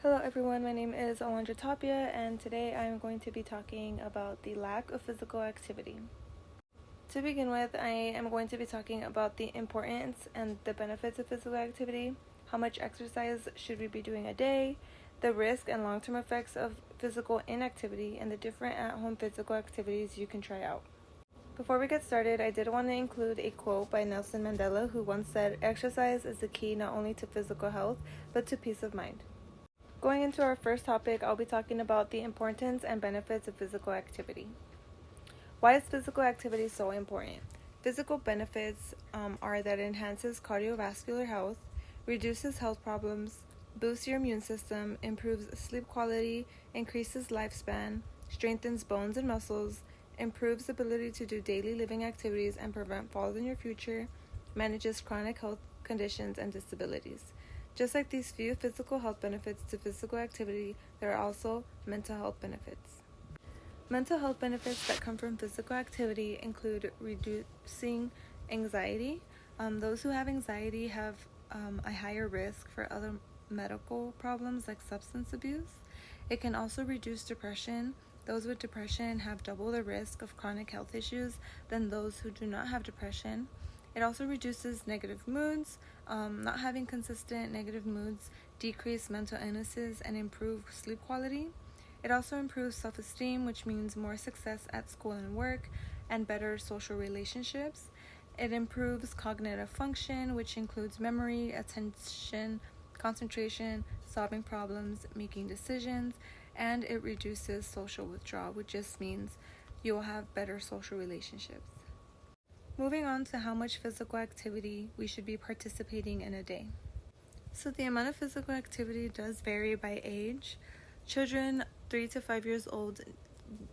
Hello everyone, my name is Alondra Tapia and today I am going to be talking about the lack of physical activity. To begin with, I am going to be talking about the importance and the benefits of physical activity, how much exercise should we be doing a day, the risk and long-term effects of physical inactivity, and the different at-home physical activities you can try out. Before we get started, I did want to include a quote by Nelson Mandela, who once said, "Exercise is the key not only to physical health, but to peace of mind." Going into our first topic, I'll be talking about the importance and benefits of physical activity. Why is physical activity so important? Physical benefits are that it enhances cardiovascular health, reduces health problems, boosts your immune system, improves sleep quality, increases lifespan, strengthens bones and muscles, improves the ability to do daily living activities and prevent falls in your future, manages chronic health conditions and disabilities. Just like these few physical health benefits to physical activity, there are also mental health benefits. Mental health benefits that come from physical activity include reducing anxiety. Those who have anxiety have a higher risk for other medical problems like substance abuse. It can also reduce depression. Those with depression have double the risk of chronic health issues than those who do not have depression. It also reduces negative moods. Not having consistent negative moods decrease mental illnesses and improve sleep quality. It also improves self-esteem, which means more success at school and work, and better social relationships. It improves cognitive function, which includes memory, attention, concentration, solving problems, making decisions, and it reduces social withdrawal, which just means you will have better social relationships. Moving on to how much physical activity we should be participating in a day. So the amount of physical activity does vary by age. Children 3 to 5 years old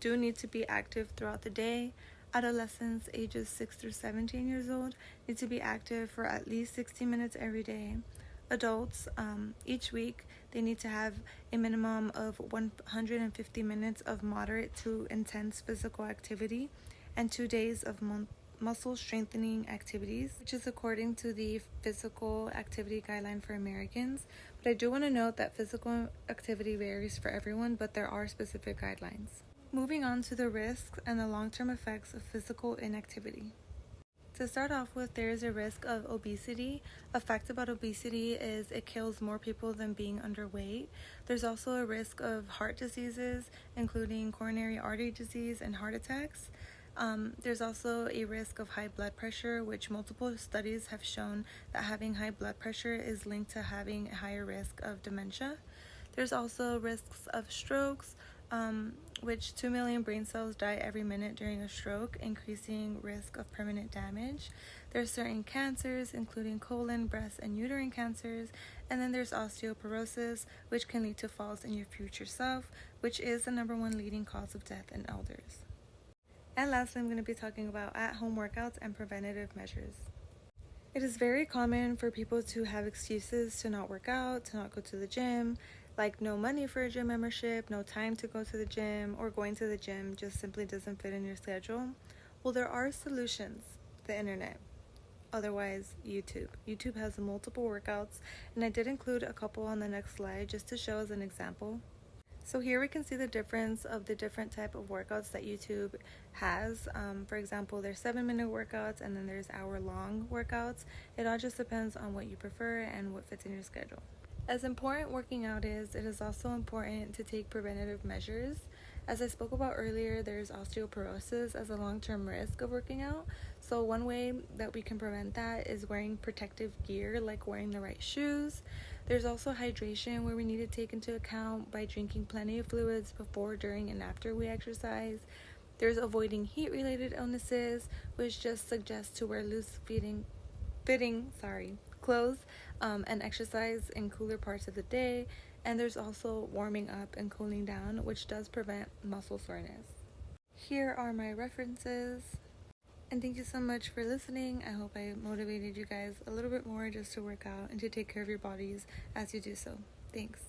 do need to be active throughout the day. Adolescents ages 6 through 17 years old need to be active for at least 60 minutes every day. Adults, each week, they need to have a minimum of 150 minutes of moderate to intense physical activity and 2 days of muscle strengthening activities, which is according to the physical activity guideline for Americans. But I do want to note that physical activity varies for everyone, but there are specific guidelines. Moving on to the risks and the long-term effects of physical inactivity. To start off with, there is a risk of obesity. A fact about obesity is it kills more people than being underweight. There's also a risk of heart diseases, including coronary artery disease and heart attacks. There's also a risk of high blood pressure, which multiple studies have shown that having high blood pressure is linked to having a higher risk of dementia. There's also risks of strokes, which 2 million brain cells die every minute during a stroke, increasing risk of permanent damage. There's certain cancers, including colon, breast, and uterine cancers. And then there's osteoporosis, which can lead to falls in your future self, which is the #1 leading cause of death in elders. And lastly, I'm going to be talking about at-home workouts and preventative measures. It is very common for people to have excuses to not work out, to not go to the gym, like no money for a gym membership, no time to go to the gym, or going to the gym just simply doesn't fit in your schedule. Well, there are solutions. The internet. Otherwise, YouTube. YouTube has multiple workouts, and I did include a couple on the next slide just to show as an example. So here we can see the difference of the different type of workouts that YouTube has. For example, there's 7-minute workouts and then there's hour-long workouts. It all just depends on what you prefer and what fits in your schedule. As important working out is, it is also important to take preventative measures. As I spoke about earlier, there's osteoporosis as a long-term risk of working out. So one way that we can prevent that is wearing protective gear, like wearing the right shoes. There's also hydration, where we need to take into account by drinking plenty of fluids before, during, and after we exercise. There's avoiding heat-related illnesses, which just suggests to wear loose-fitting clothes and exercise in cooler parts of the day. And there's also warming up and cooling down, which does prevent muscle soreness. Here are my references. And thank you so much for listening. I hope I motivated you guys a little bit more just to work out and to take care of your bodies as you do so. Thanks.